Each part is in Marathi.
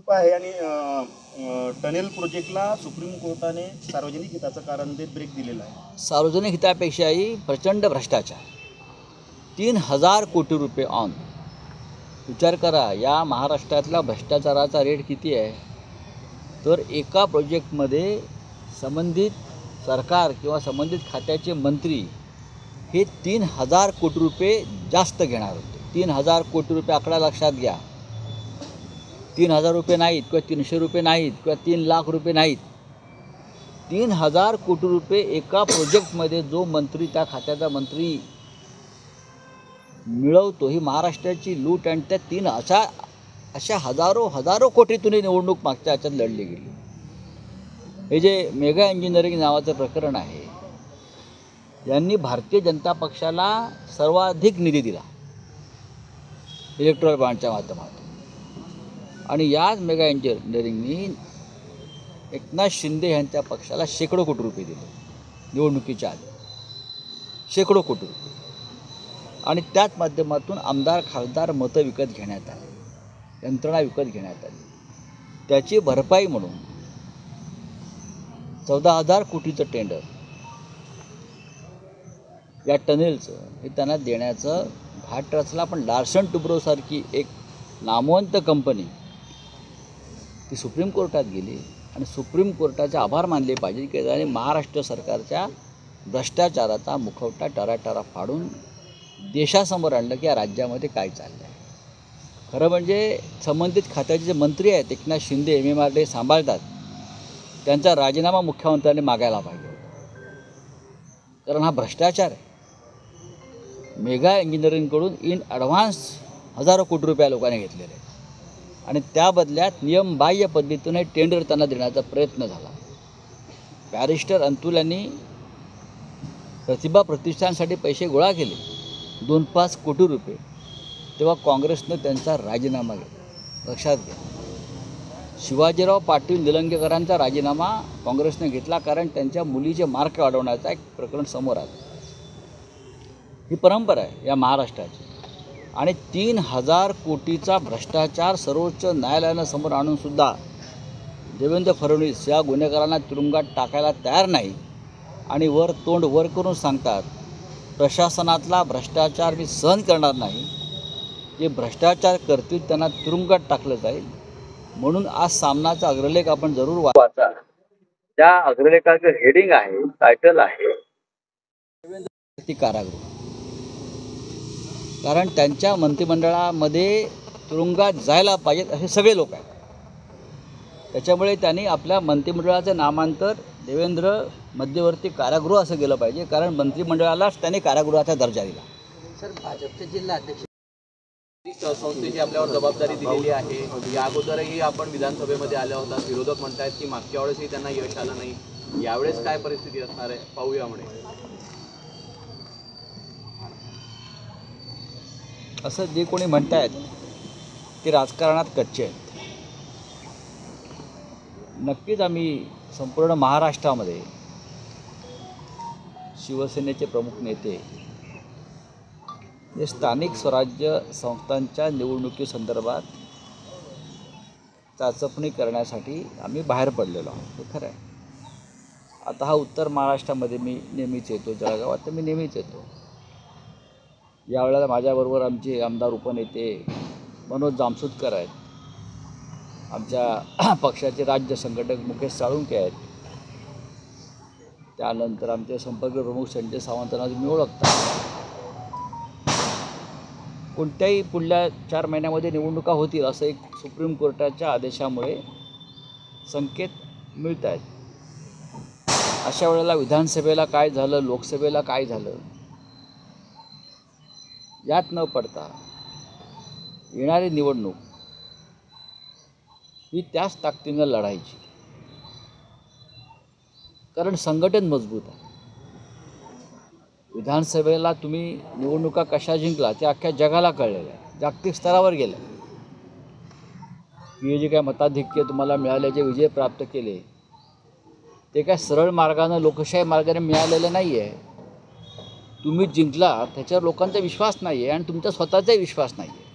आहे आणि टनेल प्रोजेक्टला सुप्रीम कोर्टाने सार्वजनिक हिताचं कारण देत ब्रेक दिलेला आहे. सार्वजनिक हितापेक्षाही प्रचंड भ्रष्टाचार, 3,000 कोटी रुपये ऑन. विचार करा, या महाराष्ट्रातला भ्रष्टाचाराचा रेट किती आहे. तर एका प्रोजेक्टमध्ये संबंधित सरकार किंवा संबंधित खात्याचे मंत्री हे 3,000 कोटी रुपये जास्त घेणार होते. 3,000 कोटी रुपये आकडा लक्षात घ्या. 3,000 रुपये नाहीत किंवा 300 रुपये नाहीत किंवा 3 लाख रुपये नाहीत. 3,000 कोटी रुपये एका प्रोजेक्टमध्ये जो मंत्री, त्या खात्याचा मंत्री मिळवतो, ही महाराष्ट्राची लूट. आणि त्या अशा हजारो कोटीतून निवडणूक मागच्या याच्यात लढली गेली. हे जे मेगा इंजिनिअरिंग नावाचं प्रकरण आहे, यांनी भारतीय जनता पक्षाला सर्वाधिक निधी दिला इलेक्ट्रॉल बॉन्डच्या माध्यमातून. आणि याच मेगा इंजिनिअरिंगनी एकनाथ शिंदे यांच्या पक्षाला शेकडो कोटी रुपये दिले निवडणुकीच्या आधी, शेकडो कोटी रुपये. आणि त्याच माध्यमातून आमदार खासदार मतं विकत घेण्यात आली, यंत्रणा विकत घेण्यात आली. त्याची भरपाई म्हणून 14,000 कोटीचं टेंडर या टनेलचं हे त्यांना देण्याचं घाट रचला. पण लार्सन टुब्रोसारखी एक नामवंत कंपनी ती सुप्रीम कोर्टात गेली आणि सुप्रीम कोर्टाचे आभार मानले पाहिजे की त्याने महाराष्ट्र सरकारच्या भ्रष्टाचाराचा मुखवटा टराटरा फाडून देशासमोर आणलं की या राज्यामध्ये काय चाललं आहे. खरं म्हणजे संबंधित खात्याचे जे मंत्री आहेत, एकनाथ शिंदे MMRD सांभाळतात, त्यांचा राजीनामा मुख्यमंत्र्यांनी मागायला पाहिजे होता. कारण हा भ्रष्टाचार आहे. मेगा इंजिनिअरिंगकडून इन ॲडव्हान्स हजारो कोटी रुपये लोकांनी घेतलेले आहेत आणि त्या बदल्यात नियमबाह्य पद्धतीने टेंडर त्यांना देण्याचा प्रयत्न झाला. बॅरिस्टर अंतुल यांनी प्रतिभा प्रतिष्ठानसाठी पैसे गोळा केले 2-5 कोटी रुपये. तेव्हा काँग्रेसनं त्यांचा राजीनामा घेतला. लक्षात घ्या, शिवाजीराव पाटील निलंगेकरांचा राजीनामा काँग्रेसने घेतला कारण त्यांच्या मुलीचे मार्क वाढवण्याचा एक प्रकरण समोर आलं. ही परंपरा आहे या महाराष्ट्राची. आणि 3,000 कोटीचा भ्रष्टाचार सर्वोच्च न्यायालयानं समोर आणूनसुद्धा देवेंद्र फडणवीस या गुन्हेगारांना तुरुंगात टाकायला तयार नाही. आणि तोंड वर करून सांगतात, प्रशासनातला भ्रष्टाचार मी सहन करणार नाही, जे भ्रष्टाचार करतील त्यांना तुरुंगात टाकलं जाईल. म्हणून आज सामनाचा अग्रलेख आपण जरूर वाचा. त्या अग्रलेखाचं हेडिंग आहे, टायटल आहे देवेंद्र कारागृह. कारण त्यांच्या मंत्रिमंडळामध्ये तुरुंगात जायला पाहिजेत असे सगळे लोक आहेत. त्याच्यामुळे त्यांनी आपल्या मंत्रिमंडळाचं नामांतर देवेंद्र मध्यवर्ती कारागृह असं केलं पाहिजे. कारण मंत्रिमंडळालाच त्यांनी कारागृहाचा दर्जा दिला. सर, भाजपचे जिल्हा अध्यक्ष संस्थेची आपल्यावर जबाबदारी दिलेली आहे. या अगोदरही आपण विधानसभेमध्ये आल्या होता. विरोधक म्हणतात की मागच्या वेळेसही त्यांना यश आलं नाही. यावेळेस काय परिस्थिती असणार आहे पाहूया. म्हणे असं जे कोणी म्हणतायत ते राजकारणात कच्चे आहेत. नक्कीच आम्ही संपूर्ण महाराष्ट्रामध्ये शिवसेनेचे प्रमुख नेते हे स्थानिक स्वराज्य संस्थांच्या निवडणुकीसंदर्भात चाचपणी करण्यासाठी आम्ही बाहेर पडलेलो आहोत. हे खरं आहे. आता हा उत्तर महाराष्ट्रामध्ये मी नेहमीच येतो, जळगावात तर मी नेहमीच येतो. यावेळेला माझ्याबरोबर आमचे आमदार उपनेते मनोज जामसुदकर आहेत, आमच्या पक्षाचे राज्य संघटक मुकेश साळुंके आहेत, त्यानंतर आमचे संपर्क प्रमुख संजय सावंतांना तुम्ही ओळखता. कोणत्याही पुढल्या 4 महिन्यामध्ये निवडणुका होतील असं एक सुप्रीम कोर्टाच्या आदेशामुळे संकेत मिळत आहेत. अशा वेळेला विधानसभेला काय झालं, लोकसभेला काय झालं, यात न पडता येणारी निवडणूक ही त्याच ताकदीनं लढायची. कारण संघटन मजबूत आहे. विधानसभेला तुम्ही निवडणुका कशा जिंकला ते अख्ख्या जगाला कळलेलं आहे, जागतिक स्तरावर गेलं. हे जे काय मताधिक्य तुम्हाला मिळाल्याचे, विजय प्राप्त केले, ते काय सरळ मार्गानं लोकशाही मार्गाने मिळालेलं नाही आहे. तुम्ही जिंकला त्याच्यावर लोकांचा विश्वास नाही आहे आणि तुमचा स्वतःचाही विश्वास नाही आहे.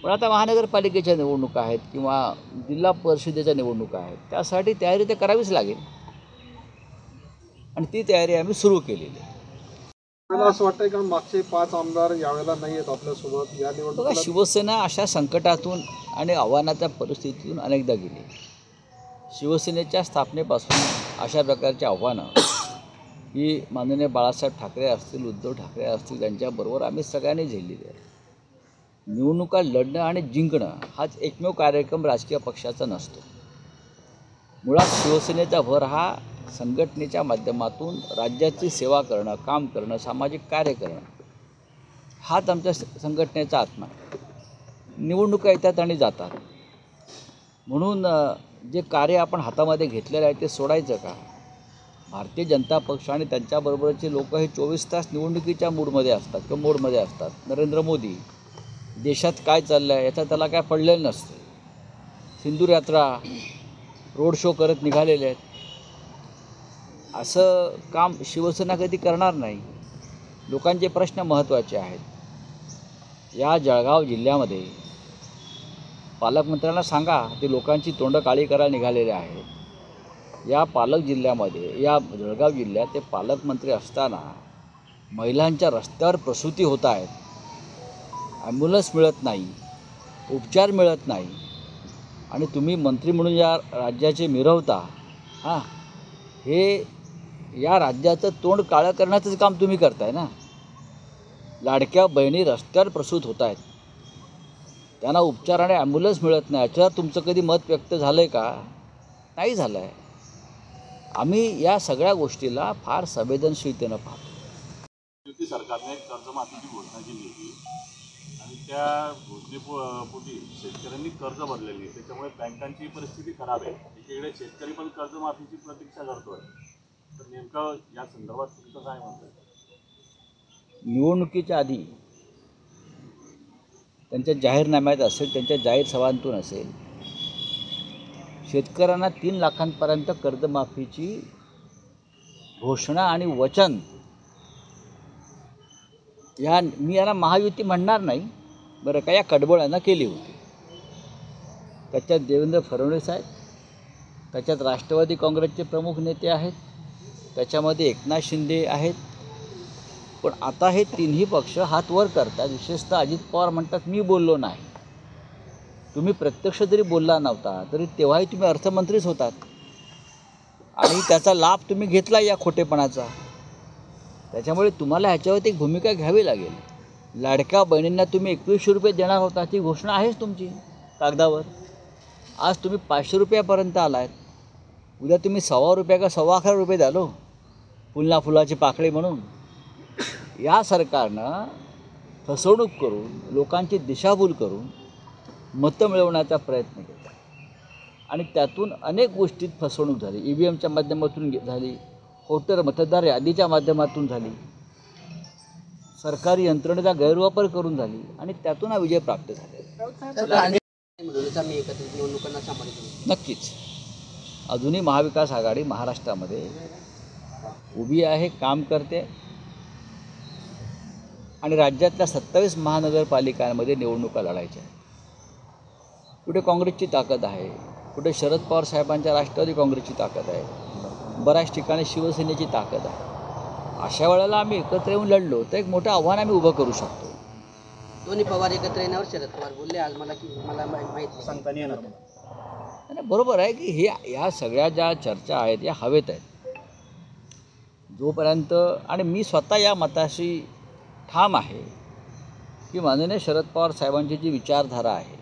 पण आता महानगरपालिकेच्या निवडणुका आहेत किंवा जिल्हा परिषदेच्या निवडणुका आहेत, त्यासाठी तयारी तर करावीच लागेल आणि ती तयारी आम्ही सुरू केलेली आहे. मला असं वाटतंय कारण मागचे 5 आमदार यावेळेला नाही आहेत आपल्यासोबत या बघा, निवडणुकीला. शिवसेना अशा संकटातून आणि आव्हानाच्या परिस्थितीतून अनेकदा गेली. शिवसेनेच्या स्थापनेपासून अशा प्रकारची आव्हानं ही माननीय बाळासाहेब ठाकरे असतील, उद्धव ठाकरे असतील, त्यांच्याबरोबर आम्ही सगळ्यांनी झेललेली आहे. निवडणुका लढणं आणि जिंकणं हाच एकमेव कार्यक्रम राजकीय पक्षाचा नसतो. मुळात शिवसेनेचा भर हा संघटनेच्या माध्यमातून राज्याची सेवा करणं, काम करणं, सामाजिक कार्य करणं हाच आमच्या संघटनेचा आत्मा आहे. निवडणुका येतात आणि जातात, म्हणून जे कार्य आपण हातामध्ये घेतलेलं आहे ते सोडायचं का? भारतीय जनता पक्ष आणि त्यांच्याबरोबरचे लोक हे 24 तास निवडणुकीच्या मूडमध्ये असतात किंवा मोडमध्ये असतात. नरेंद्र मोदी देशात काय चाललं आहे याचा त्याला काय पडलेलं नसतं. सिंदूर यात्रा, रोड शो करत निघालेले आहेत. असं काम शिवसेना कधी करणार नाही. लोकांचे प्रश्न महत्त्वाचे आहेत. या जळगाव जिल्ह्यामध्ये पालकमंत्र्यांना सांगा, ते लोकांची तोंडं काळी करायला निघालेले आहेत. या जळगाव जिल्ह्यात ते पालकमंत्री असताना महिलांच्या रस्त्यावर प्रसूती होत आहेत, ॲम्ब्युलन्स मिळत नाही, उपचार मिळत नाही आणि तुम्ही मंत्री म्हणून या राज्याचे मिरवता. हे या राज्याचं तोंड काळं करण्याचंच काम तुम्ही करताय ना. लाडक्या बहिणी रस्त्यावर प्रसूत होत आहेत, त्यांना उपचार आणि ॲम्ब्युलन्स मिळत नाही. याच्यावर तुमचं कधी मत व्यक्त झालं आहे का? नाही झालं आहे. आम्ही या सगळ्या गोष्टीला फार संवेदनशीलतेनं पाहतो. युती सरकारने कर्जमाफीची घोषणा केली होती आणि त्या घोषणेपोटी शेतकऱ्यांनी कर्ज भरलेली आहे. त्याच्यामुळे बँकांची परिस्थिती खराब आहे. एकीकडे शेतकरी पण कर्जमाफीची प्रतीक्षा करतोय. तर नेमकं या संदर्भात तुमचं काय म्हणतं आहे? निवडणुकीच्या आधी त्यांच्या जाहीरनाम्यात असेल, त्यांच्या जाहीर सभांतून असेल, शेतकऱ्यांना 3 लाखांपर्यंत कर्जमाफीची घोषणा आणि वचन, मी याला महायुती म्हणणार नाही बरं का, या कडबोळ्यांना केली होती. त्याच्यात देवेंद्र फडणवीस आहेत, त्याच्यात राष्ट्रवादी काँग्रेसचे प्रमुख नेते आहेत, त्याच्यामध्ये एकनाथ शिंदे आहेत. पण आता हे तिन्ही पक्ष हात वर करतात. विशेषतः अजित पवार म्हणतात, मी बोललो नाही. तुम्ही प्रत्यक्ष जरी बोलला नव्हता तरी तेव्हाही तुम्ही अर्थमंत्रीच होतात आणि त्याचा लाभ तुम्ही घेतला या खोटेपणाचा. त्याच्यामुळे तुम्हाला ह्याच्यावरती एक भूमिका घ्यावी लागेल. लाडक्या बहिणींना तुम्ही 2100 रुपये देणार होता, ती घोषणा आहेच तुमची कागदावर. आज तुम्ही 500 रुपयापर्यंत आला आहेत. उद्या तुम्ही 1.25 रुपये का 11.25 रुपये द्यालो फुलना फुलाची पाकळी म्हणून. या सरकारनं फसवणूक करून, लोकांची दिशाभूल करून मतं मिळवण्याचा प्रयत्न केला आणि त्यातून अनेक गोष्टीत फसवणूक झाली. EVMच्या माध्यमातून झाली, वोटर मतदार यादीच्या माध्यमातून झाली, सरकारी यंत्रणेचा गैरवापर करून झाली आणि त्यातून हा विजय प्राप्त झाला. नक्कीच अजूनही महाविकास आघाडी महाराष्ट्रामध्ये उभी आहे, काम करते आणि राज्यातल्या 27 महानगरपालिकांमध्ये निवडणुका लढायच्या आहेत. कुठे काँग्रेसची ताकद आहे, कुठे शरद पवार साहेबांच्या राष्ट्रवादी काँग्रेसची ताकद आहे, बऱ्याच ठिकाणी शिवसेनेची ताकद आहे. अशा वेळेला आम्ही एकत्र येऊन लढलो तर एक मोठं आव्हान आम्ही उभं करू शकतो. दोन्ही पवार एकत्र येण्यावर शरद पवार बोलले आज मला की मला माहीत नाही, सांगता नाही येणार. आणि बरोबर आहे की ह्या सगळ्या ज्या चर्चा आहेत या हवेत आहेत. जोपर्यंत, आणि मी स्वतः या मताशी ठाम आहे की माननीय शरद पवार साहेबांची जी विचारधारा आहे,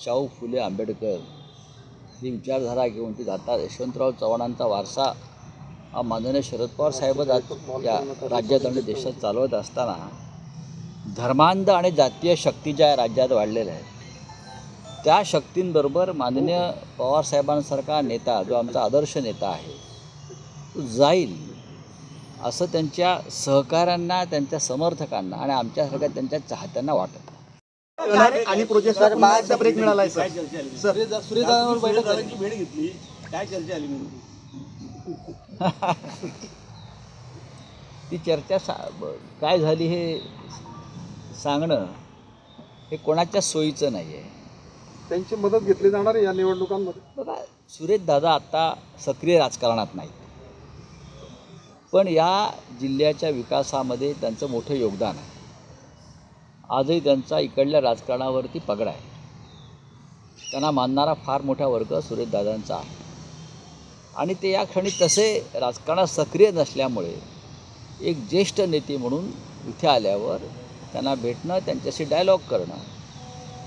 शाहू फुले आंबेडकर ही विचारधारा घेऊन ती जातात. यशवंतराव चव्हाणांचा वारसा हा माननीय शरद पवार साहेबच आज या राज्यात आणि देशात चालवत असताना धर्मांध आणि जातीय शक्ती ज्या राज्यात वाढलेल्या आहेत, त्या शक्तींबरोबर माननीय पवारसाहेबांसारखा नेता, जो आमचा आदर्श नेता आहे, तो जाईल असं त्यांच्या सहकाऱ्यांना, त्यांच्या समर्थकांना आणि आमच्यासारख्या त्यांच्या चाहत्यांना वाटत. आणि प्रोजेक्टला पुन्हा एकदा ब्रेक मिळाला आहे सर. सूर्यदादांची भेट घेतली, काय चर्चा आली नेमकी? ती चर्चा काय झाली हे सांगणं हे कोणाच्या सोयीचं नाही आहे. त्यांची मदत घेतली जाणार आहे या निवडणुकांमध्ये. बघा, सुरेशदादा आता सक्रिय राजकारणात नाहीत, पण या जिल्ह्याच्या विकासामध्ये त्यांचं मोठं योगदान आहे. आजही त्यांचा इकडल्या राजकारणावरती पगडा आहे. त्यांना मानणारा फार मोठा वर्ग सुरेशदादांचा आहे आणि ते या क्षणी तसे राजकारणात सक्रिय नसल्यामुळे एक ज्येष्ठ नेते म्हणून इथे आल्यावर त्यांना भेटणं, त्यांच्याशी डायलॉग करणं,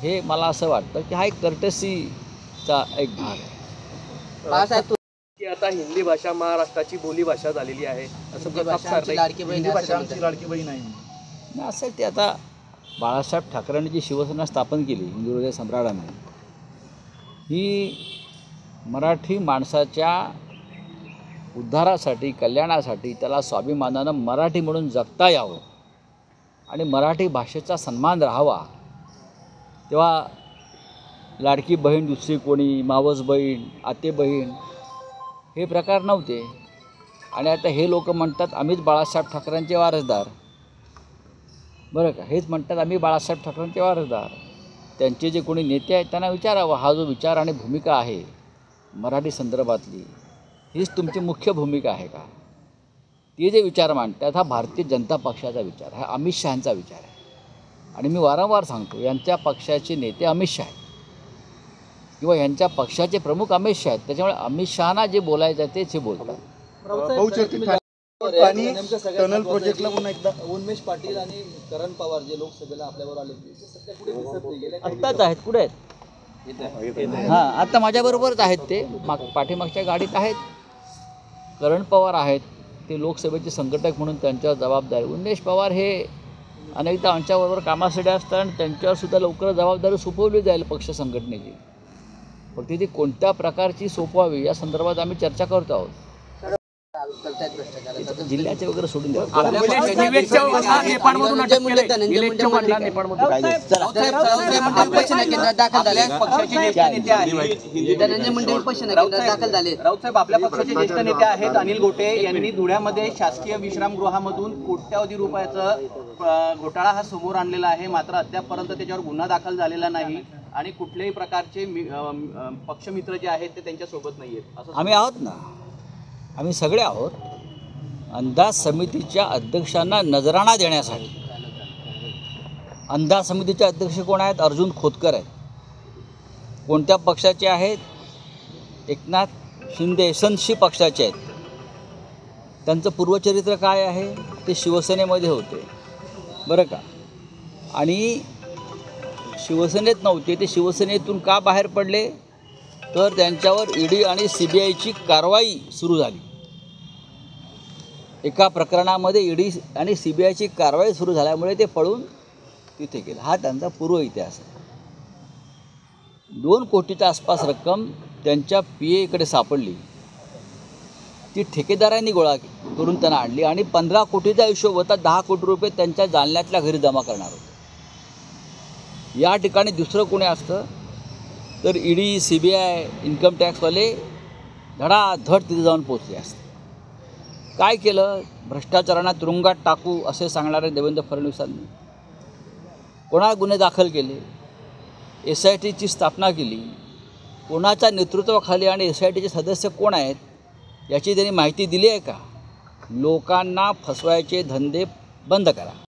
हे मला असं वाटतं की हा एक कर्टसीचा एक भाग आहे. बाळासाहेब की आता हिंदी भाषा महाराष्ट्राची बोलीभाषा झालेली आहे असं तुमची प्रताप भाषा आमची सरनाईक लाडकी बहीण हिंदी आहे भाषा असं आमची म्हणतात. लाडकी बहीण आहे. नाही, असेल ते आता बाळासाहेब ठाकरेंनी जी शिवसेना स्थापन केली हिंदू हृदय सम्राटांनी, ही मराठी माणसाच्या उद्धारासाठी, कल्याणासाठी, त्याला स्वाभिमानानं मराठी म्हणून जगता यावं आणि मराठी भाषेचा सन्मान राहावा, तेव्हा लाडकी बहीण दुसरी कोणी, मावस बहीण, आते बहीण, हे प्रकार नव्हते. आणि आता हे लोक म्हणतात आम्हीच बाळासाहेब ठाकरेंचे वारसदार. बरं का, हेच म्हणतात आम्ही बाळासाहेब ठाकरेंचे वारसदार. त्यांचे जे कोणी नेते आहेत त्यांना विचारावं, हा जो विचार आणि भूमिका आहे मराठी संदर्भातली, हीच तुमची मुख्य भूमिका आहे का? ते जे विचार मांडतात हा भारतीय जनता पक्षाचा विचार, हा अमित शहांचा विचार आहे. आणि मी वारंवार सांगतो, यांच्या पक्षाचे नेते अमित शहा आहेत किंवा यांच्या पक्षाचे प्रमुख अमित शहा आहेत. त्याच्यामुळे अमित शहांना जे बोलायचं आहे तेच हे बोलतात. बहुचर्चित आणि टनल प्रोजेक्टला पुन्हा एकदा उन्मेष पाटील आणि करण पवार जे लोकसभेला आपल्यावर आले ते सध्या कुठे दिसत नाही. आत्ताच आहेत, कुठे आहेत? हां, आता माझ्याबरोबरच आहेत ते, पाठीमागच्या गाडीत आहेत. करण पवार आहेत, ते लोकसभेचे संघटक म्हणून त्यांच्यावर जबाबदारी. उन्मेष पवार हे अनेकदा आमच्याबरोबर कामासाठी असतात आणि त्यांच्यावरसुद्धा लवकर जबाबदारी सोपवली जाईल पक्ष संघटनेची. फक्त ती कोणत्या प्रकारची सोपवावी या संदर्भात आम्ही चर्चा करतो आहोत. करतायत भ्रष्टाचाराचा. जिल्ह्याचे वगैरे सोडून द्या. धनंजय मुंडे उपोषण केंद्रात दाखल झाले. पक्षाचे ज्येष्ठ नेते आहेत. धनंजय मुंडे उपोषण केंद्रात दाखल झाले. राऊतसाहेब, आपल्या पक्षाचे ज्येष्ठ नेते आहेत अनिल गोटे यांनी धुळ्यामध्ये शासकीय विश्रामगृहामधून कोट्यावधी रुपयाचा घोटाळा हा समोर आणलेला आहे. मात्र अद्यापपर्यंत त्याच्यावर गुन्हा दाखल झालेला नाही आणि कुठल्याही प्रकारचे पक्षमित्र जे आहेत ते त्यांच्यासोबत नाही आहेत असं आम्ही आहोत ना, आम्ही सगळे आहोत. अंदाज समितीच्या अध्यक्षांना नजराणा देण्यासाठी, अंदाज समितीचे अध्यक्ष कोण आहेत? अर्जुन खोतकर आहेत. कोणत्या पक्षाचे आहेत? एकनाथ शिंदे एसएनसी पक्षाचे आहेत. त्यांचं पूर्वचरित्र काय आहे? ते शिवसेनेमध्ये होते, बरं का. आणि शिवसेनेत नव्हते, ते शिवसेनेतून का बाहेर पडले? तर त्यांच्यावर ईडी आणि CBIची कारवाई सुरू झाली. एका प्रकरणामध्ये ईडी आणि CBIची कारवाई सुरू झाल्यामुळे ते पळून तिथे गेले. हा त्यांचा पूर्व इतिहास आहे. 2 कोटीच्या आसपास रक्कम त्यांच्या PA सापडली. ती ठेकेदारांनी गोळा करून त्यांना आणली आणि 15 कोटीचा हिशोब होता. 10 कोटी रुपये त्यांच्या जालन्यातल्या घरी जमा करणार होते. या ठिकाणी दुसरं कोणी असतं तर ईडी, CBI, इन्कम टॅक्सवाले धडाधड तिथे जाऊन पोचले असते. काय केलं? भ्रष्टाचारांना तुरुंगात टाकू असे सांगणारे देवेंद्र फडणवीसांनी कोणाला गुन्हे दाखल केले? SITची स्थापना केली. कोणाच्या नेतृत्वाखाली आणि SITचे सदस्य कोण आहेत याची त्यांनी माहिती दिली आहे का? लोकांना फसवायचे धंदे बंद करा.